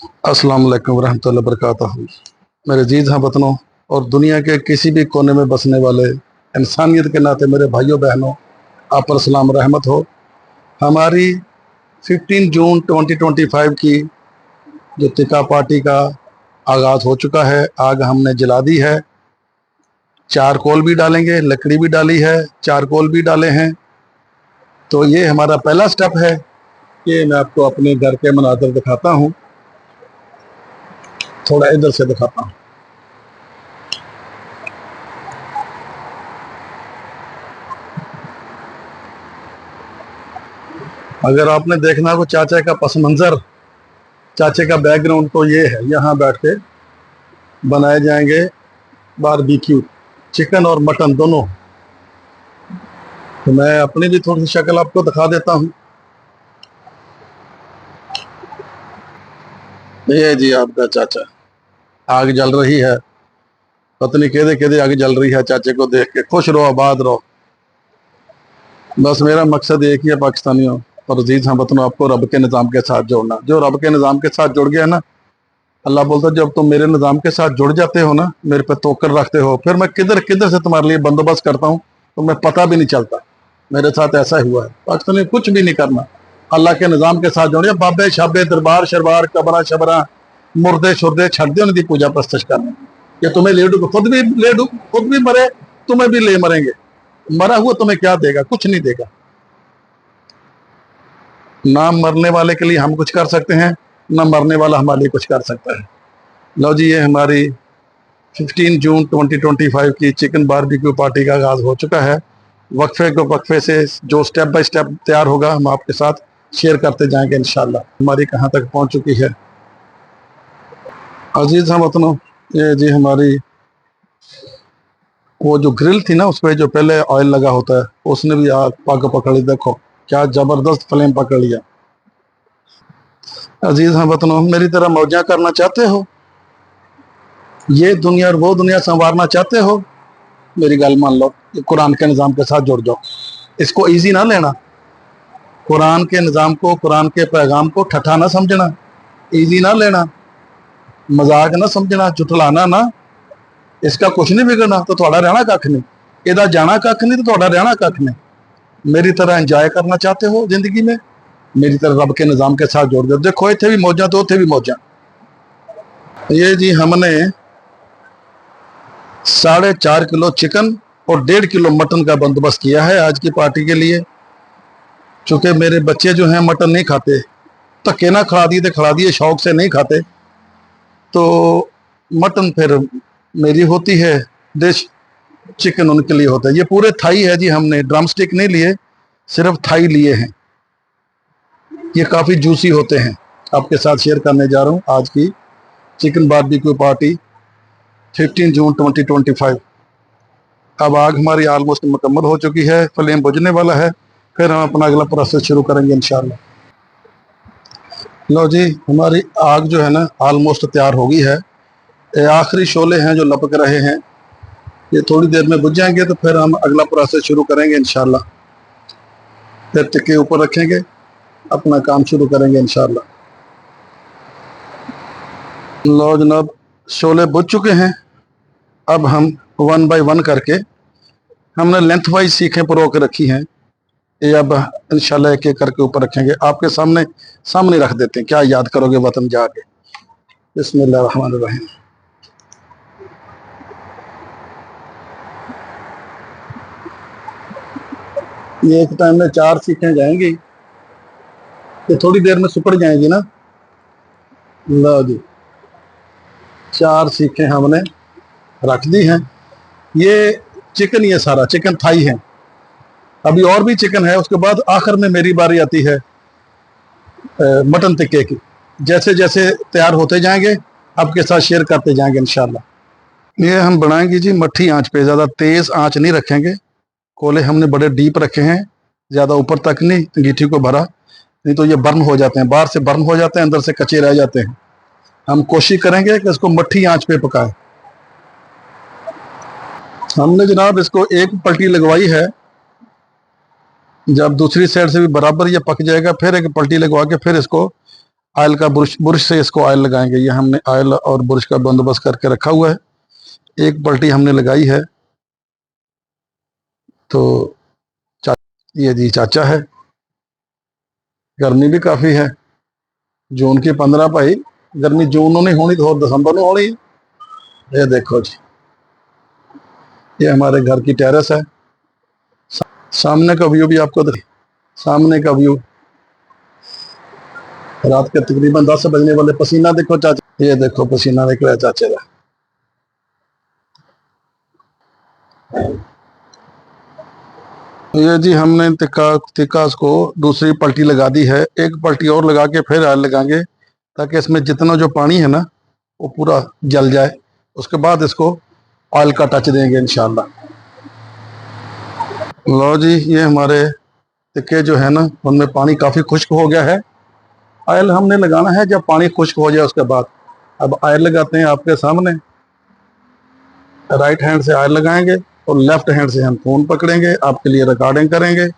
अस्सलाम वालेकुम रहमतुल्लाहि वबरकातुहू। मेरे जीज हाँ वतनों और दुनिया के किसी भी कोने में बसने वाले इंसानियत के नाते मेरे भाइयों बहनों, आप पर सलाम रहमत हो। हमारी 15 जून 2025 की जो तिका पार्टी का आगाज़ हो चुका है, आग हमने जला दी है। चारकोल भी डालेंगे, लकड़ी भी डाली है, चारकोल भी डाले हैं। तो ये हमारा पहला स्टेप है कि मैं आपको अपने घर के मनाज़र दिखाता हूँ। थोड़ा इधर से दिखाता हूँ। अगर आपने देखना हो चाचा का पस मंज़र, चाचे का बैकग्राउंड तो ये है। यहाँ बैठ के बनाए जाएंगे बारबेक्यू, चिकन और मटन दोनों। तो मैं अपनी भी थोड़ी सी शक्ल आपको दिखा देता हूँ। ये जी आपका चाचा, आग जल रही है। पत्नी केदे केदे आग जल रही है। चाचे को देख के खुश रहो, आबाद रहो। बस मेरा मकसद एक ही है पाकिस्तानियों और अजीज हमवतनों, आपको रब के निज़ाम के साथ जोड़ना। जो रब के निज़ाम के साथ जुड़ गया ना, अल्लाह बोलता है जब तुम मेरे निज़ाम के साथ जुड़ जाते हो ना, मेरे पे तोकर रखते हो, फिर मैं किधर किधर से तुम्हारे लिए बंदोबस्त करता हूँ, तो मैं पता भी नहीं चलता। मेरे साथ ऐसा ही हुआ है। पाकिस्तानी कुछ भी नहीं करना, अल्लाह के निज़ाम के साथ जोड़िए। बाबे शाबे दरबार शरबार कबरा शबरा मुर्दे शुरदे छड़ दे, उनकी पूजा प्रस्तश करना। ये तुम्हें ले डूब, खुद भी ले डूब, खुद भी मरे, तुम्हें भी ले मरेंगे। मरा हुआ तुम्हें क्या देगा? कुछ नहीं देगा। ना मरने वाले के लिए हम कुछ कर सकते हैं, ना मरने वाला हमारे लिए कुछ कर सकता है। लो जी, ये हमारी 15 जून 2025 की चिकन बारबेक्यू पार्टी का आगाज़ हो चुका है। वक्फे से जो स्टेप बाय स्टेप तैयार होगा, हम आपके साथ शेयर करते जाएंगे इंशाल्लाह। हमारी कहाँ तक पहुँच चुकी है अजीज हम वतनों, ये जी हमारी वो जो ग्रिल थी ना, उस पर जो पहले ऑयल लगा होता है, उसने भी आग पग पकड़ ली। देखो क्या ज़बरदस्त फ्लेम पकड़ लिया। अजीज हम वतनों, मेरी तरह मौजा करना चाहते हो, ये दुनिया और वो दुनिया संवारना चाहते हो, मेरी गल मान लो, कुरान के निज़ाम के साथ जुड़ जाओ। इसको इजी ना लेना। कुरान के निज़ाम को, कुरान के पैगाम को ठट्ठा ना समझना, इजी ना लेना, मजाक ना समझना, झुठलाना ना। इसका कुछ नहीं बिगड़ना, तो थोड़ा रहना कख नहीं, इहदा जाना कख नहीं, तो थोड़ा रहना कख नहीं। मेरी तरह इंजॉय करना चाहते हो जिंदगी में, मेरी तरह रब के निज़ाम के साथ जोड़ दो। देखो इतने भी मौजा तो उथे भी मौजा। ये जी हमने 4.5 किलो चिकन और 1.5 किलो मटन का बंदोबस्त किया है आज की पार्टी के लिए। चूंकि मेरे बच्चे जो हैं मटन नहीं खाते, धक्के ना खिला दिए, शौक से नहीं खाते, तो मटन फिर मेरी होती है डिश, चिकन उनके लिए होता है। ये पूरे थाई है जी, हमने ड्रम स्टिक नहीं लिए, सिर्फ थाई लिए हैं। ये काफ़ी जूसी होते हैं। आपके साथ शेयर करने जा रहा हूँ आज की चिकन बारबेक्यू पार्टी 15 जून 2025। अब आग हमारी ऑलमोस्ट मुकम्मल हो चुकी है, फ्लेम बुझने वाला है, फिर हम अपना अगला प्रोसेस शुरू करेंगे इंशाल्लाह। लो जी, हमारी आग जो है ना ऑलमोस्ट तैयार हो गई है। ये आखिरी शोले हैं जो लपक रहे हैं, ये थोड़ी देर में बुझ जाएंगे, तो फिर हम अगला प्रोसेस शुरू करेंगे इंशाल्लाह। फिर टिक्के ऊपर रखेंगे, अपना काम शुरू करेंगे इंशाल्लाह। लो जनाब, शोले बुझ चुके हैं। अब हम 1 बाय 1 करके, हमने लेंथ वाइज सीखें परो के रखी हैं, ये अब इंशाल्लाह एक एक करके ऊपर रखेंगे। आपके सामने सामने रख देते हैं, क्या याद करोगे वतन जाके। बिस्मिल्लाह रहमान रहीम। ये एक टाइम में 4 सीखें जाएंगी, ये थोड़ी देर में सुपड़ जाएंगी ना। लो जी, 4 सीखें हमने रख दी हैं। ये चिकन, ये सारा चिकन थाई है। अभी और भी चिकन है, उसके बाद आखिर में मेरी बारी आती है मटन टिक्के की। जैसे जैसे तैयार होते जाएंगे, आपके साथ शेयर करते जाएंगे इंशाल्लाह। ये हम बनाएंगे जी मट्ठी आंच पे, ज़्यादा तेज़ आंच नहीं रखेंगे। कोले हमने बड़े डीप रखे हैं, ज़्यादा ऊपर तक नहीं अंगीठी को भरा, नहीं तो ये बर्न हो जाते हैं, बाहर से बर्न हो जाते हैं, अंदर से कच्चे रह जाते हैं। हम कोशिश करेंगे कि इसको मट्ठी आंच पे पकाएं। हमने जनाब इसको एक पलटी लगवाई है, जब दूसरी साइड से भी बराबर ये पक जाएगा, फिर एक पलटी लगवा के फिर इसको ऑयल का बुरश बुरश से इसको ऑयल लगाएंगे। ये हमने ऑयल और बुरश का बंदोबस्त करके रखा हुआ है। एक बाल्टी हमने लगाई है। तो ये जी चाचा है। गर्मी भी काफ़ी है। जून की 15 भाई, गर्मी जून में नहीं होनी तो और दिसंबर में होनी है। ये देखो जी, ये हमारे घर की टेरेस है। सामने का व्यू भी आपको सामने का व्यू, रात के तकरीबन 10 बजने वाले। पसीना देखो चाचा, ये देखो पसीना निकला चाचे का। ये जी हमने तिकास को दूसरी पलटी लगा दी है। एक पलटी और लगा के फिर ऑयल लगाएंगे, ताकि इसमें जितना जो पानी है ना वो पूरा जल जाए। उसके बाद इसको ऑयल का टच देंगे इंशाल्लाह। लो जी, ये हमारे तिक्के जो है ना उनमें पानी काफ़ी खुश्क हो गया है। ऑयल हमने लगाना है जब पानी खुश्क हो जाए उसके बाद। अब ऑयल लगाते हैं आपके सामने। राइट हैंड से ऑयल लगाएंगे और लेफ्ट हैंड से हम फोन पकड़ेंगे, आपके लिए रिकॉर्डिंग करेंगे।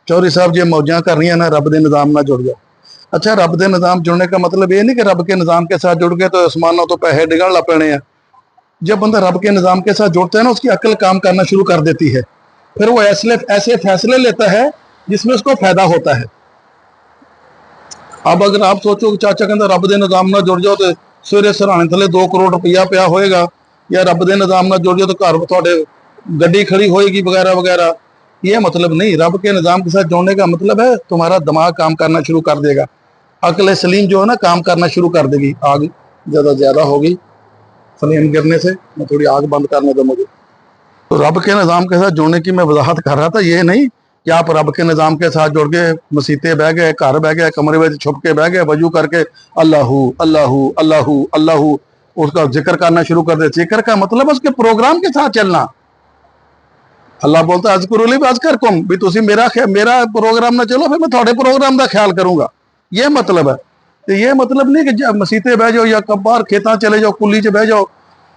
चौधरी साहब ये मौजा कर रही है ना, रब दे निज़ाम ना जुड़ जाए। अच्छा, रब दे निज़ाम जुड़ने का मतलब ये नहीं कि रब के निज़ाम के साथ जुड़ गए तो आसमानों तो पैसे डिगण लग पैने हैं। जब बंदा रब के निज़ाम के साथ जुड़ता है ना, उसकी अक्ल काम करना शुरू कर देती है। फिर वो ऐसे फैसले लेता है जिसमें उसको फायदा होता है। अब अगर आप सोचो कि चाचा कहते रब दे निज़ाम ना जुड़ जाओ तो सवेरे सराने थले 2 करोड़ रुपया पिया होएगा, या रब दे निज़ाम ना जुड़ जाओ तो घर थोड़े गड्डी खड़ी होएगी वगैरह वगैरह। ये मतलब नहीं। रब के निज़ाम के साथ जुड़ने का मतलब है तुम्हारा दिमाग काम करना शुरू कर देगा। अक्ल सलीम जो है ना काम करना शुरू कर देगी। आग ज़्यादा होगी फ्लेम गिरने से, मैं थोड़ी आग बंद करने दो मुझे। तो रब के निज़ाम के साथ जुड़ने की मैं वजाहत कर रहा था। ये नहीं कि आप रब के निज़ाम के साथ जुड़ गए, मसीते बह गए, घर बह गए, कमरे में छुप के बह गए, वजू करके अल्लाहू अल्लाहू अल्लाहू अल्लाहू उसका जिक्र करना शुरू कर दे। जिक्र का मतलब उसके प्रोग्राम के साथ चलना। अल्लाह बोलता है अज़कुरुनी अज़कुरकुम, भी तुसी मेरा प्रोग्राम ना चलो फिर मैं थोड़े प्रोग्राम का ख्याल करूंगा। ये मतलब है। तो ये मतलब नहीं कि मसीते बह जाओ या बाहर खेता चले जाओ, कुली च बह जाओ,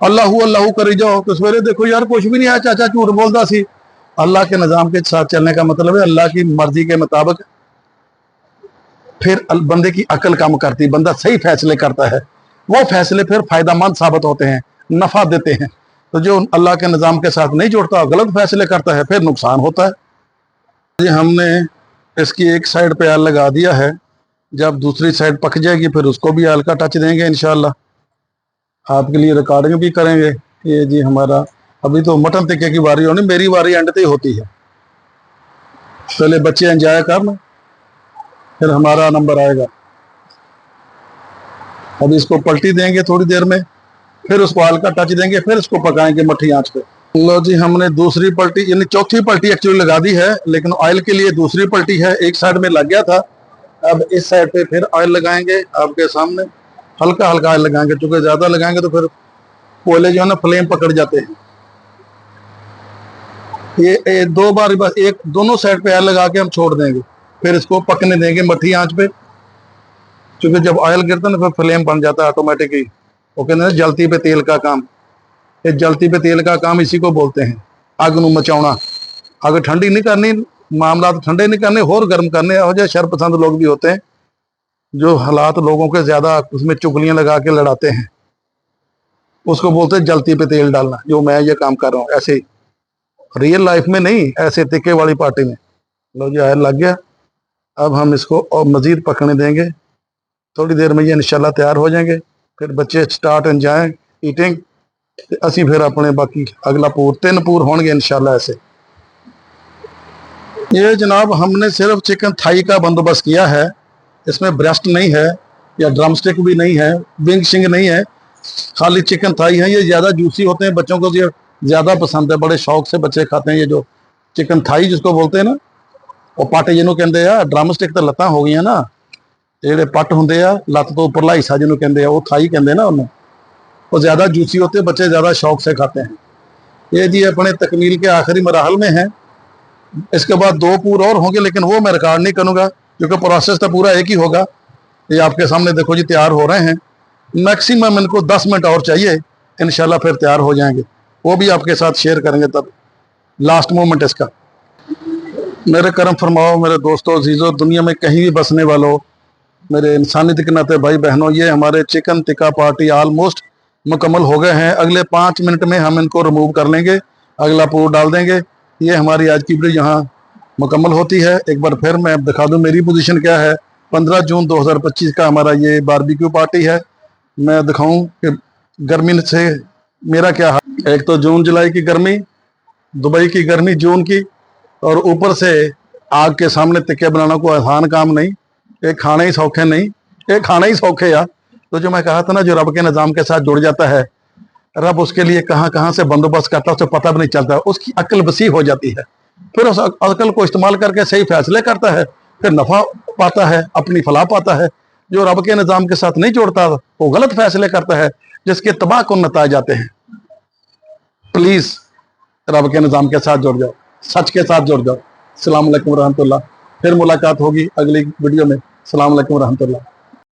अल्लाहू अल्लाहू करी जाओ तो सवेरे देखो यार कुछ भी नहीं आया, चाचा झूठ बोलता सी। अल्लाह के निज़ाम के साथ चलने का मतलब है अल्लाह की मर्जी के मुताबिक फिर बंदे की अकल काम करती, बंदा सही फैसले करता है। वो फैसले फिर फायदामंद साबित होते हैं, नफा देते हैं। तो जो अल्लाह के निज़ाम के साथ नहीं जुड़ता, गलत फैसले करता है, फिर नुकसान होता है। जी हमने इसकी एक साइड पे आल लगा दिया है। जब दूसरी साइड पक जाएगी फिर उसको भी आल का टच देंगे इंशाल्लाह। आपके लिए रिकॉर्डिंग भी करेंगे। ये जी हमारा अभी तो मटन टिक्के की बारी होनी, मेरी बारी एंड पे होती है। पहले बच्चे एंजॉय करना, फिर हमारा नंबर आएगा। अब इसको पलटी देंगे थोड़ी देर में, फिर उसको आल का टच देंगे, फिर इसको पकाएंगे मट्ठी आंच पे। लो जी, हमने दूसरी पलटी यानी चौथी पलटी एक्चुअली लगा दी है, लेकिन ऑयल के लिए दूसरी पलटी है। एक साइड में लग गया था, अब इस साइड पे फिर ऑयल लगाएंगे आपके सामने। हल्का हल्का ऑयल लगाएंगे, चूंकि ज्यादा लगाएंगे तो फिर कोयले जो है ना फ्लेम पकड़ जाते हैं। ये 2 बार बस, एक दोनों साइड पे ऑयल लगा के हम छोड़ देंगे, फिर इसको पकने देंगे मट्ठी आंच पे। क्योंकि जब ऑयल गिरता है ना फिर फ्लेम बन जाता है ऑटोमेटिकली। वो कहते हैं जलती पे तेल का काम। ये जलती पे तेल का काम इसी को बोलते हैं, अग नूं मचाउणा। अग ठंडी नहीं करनी, मामला ठंडे नहीं करने, होर गर्म करने। यह शरपसंद लोग भी होते हैं जो हालात लोगों के ज्यादा उसमें चुगलियां लगा के लड़ाते हैं, उसको बोलते हैं जलती पे तेल डालना। जो मैं ये काम कर रहा हूँ ऐसे रियल लाइफ में नहीं, ऐसे तिक्के वाली पार्टी में। लो जी आयल लग गया। अब हम इसको और मजीद पकने देंगे। थोड़ी देर में ये इंशाल्लाह तैयार हो जाएंगे। फिर बच्चे स्टार्ट एंजॉय ईटिंग, असी फिर अपने बाकी अगला पूर 3 पूर होंगे इंशाल्लाह। ऐसे ये जनाब हमने सिर्फ चिकन थाई का बंदोबस्त किया है। इसमें ब्रेस्ट नहीं है या ड्रम स्टिक भी नहीं है, विंग शिंग नहीं है, खाली चिकन थाई है। ये ज़्यादा जूसी होते हैं, बच्चों को ये ज़्यादा पसंद है, बड़े शौक से बच्चे खाते हैं। ये जो चिकन थाई जिसको बोलते हैं ना, वो पट जिन्हों कहते हैं। ड्रम स्टिक तो लत्तां हो गई ना, ਜਿਹੜੇ पट होंगे आ लत्त तो उपरला हिस्सा जिन्हों कहते हैं वो थाई कहते हैं ना उन्होंने। वो ज़्यादा जूसी होते हैं, बच्चे ज़्यादा शौक से खाते हैं। ये जी अपने तकमील के आखिरी मराहल में है। इसके बाद 2 पूर और होंगे, लेकिन वो मैं रिकॉर्ड नहीं करूँगा क्योंकि प्रोसेस तो पूरा एक ही होगा। ये आपके सामने देखो जी तैयार हो रहे हैं। मैक्सिमम इनको 10 मिनट और चाहिए, इंशाल्लाह फिर तैयार हो जाएंगे। वो भी आपके साथ शेयर करेंगे तब लास्ट मोमेंट इसका। मेरे करम फरमाओ मेरे दोस्तों अजीज़ों, दुनिया में कहीं भी बसने वालों, मेरे इंसानियत के नाते भाई बहनों, ये हमारे चिकन टिक्का पार्टी ऑलमोस्ट मुकम्मल हो गए हैं। अगले 5 मिनट में हम इनको रिमूव कर लेंगे, अगला पूर डाल देंगे। ये हमारी आज की वीडियो यहाँ मुकम्मल होती है। एक बार फिर मैं दिखा दूं मेरी पोजीशन क्या है। 15 जून 2025 का हमारा ये बारबेक्यू पार्टी है। मैं दिखाऊं कि गर्मी से मेरा क्या हाल। एक तो जून जुलाई की गर्मी, दुबई की गर्मी जून की, और ऊपर से आग के सामने टिक्के बनाना कोई आसान काम नहीं। एक खाने ही सौखे नहीं, एक खाना ही सौखे यार। तो जो मैं कहा था ना, जो रब के निज़ाम के साथ जुड़ जाता है, रब उसके लिए कहाँ कहाँ से बंदोबस्त करता है, उसे पता भी नहीं चलता। उसकी अक्ल वसी हो जाती है, फिर उस अक्ल को इस्तेमाल करके सही फैसले करता है, फिर नफा पाता है, अपनी फलाह पाता है। जो रब के निज़ाम के साथ नहीं जुड़ता वो गलत फैसले करता है, जिसके तबाह कुन नताए जाते हैं। प्लीज रब के निज़ाम के साथ जुड़ जाओ, सच के साथ जुड़ जाओ। अस्सलाम वालेकुम रहमतुल्लाह। फिर मुलाकात होगी अगली वीडियो में। अस्सलाम वालेकुम रहमतुल्लाह।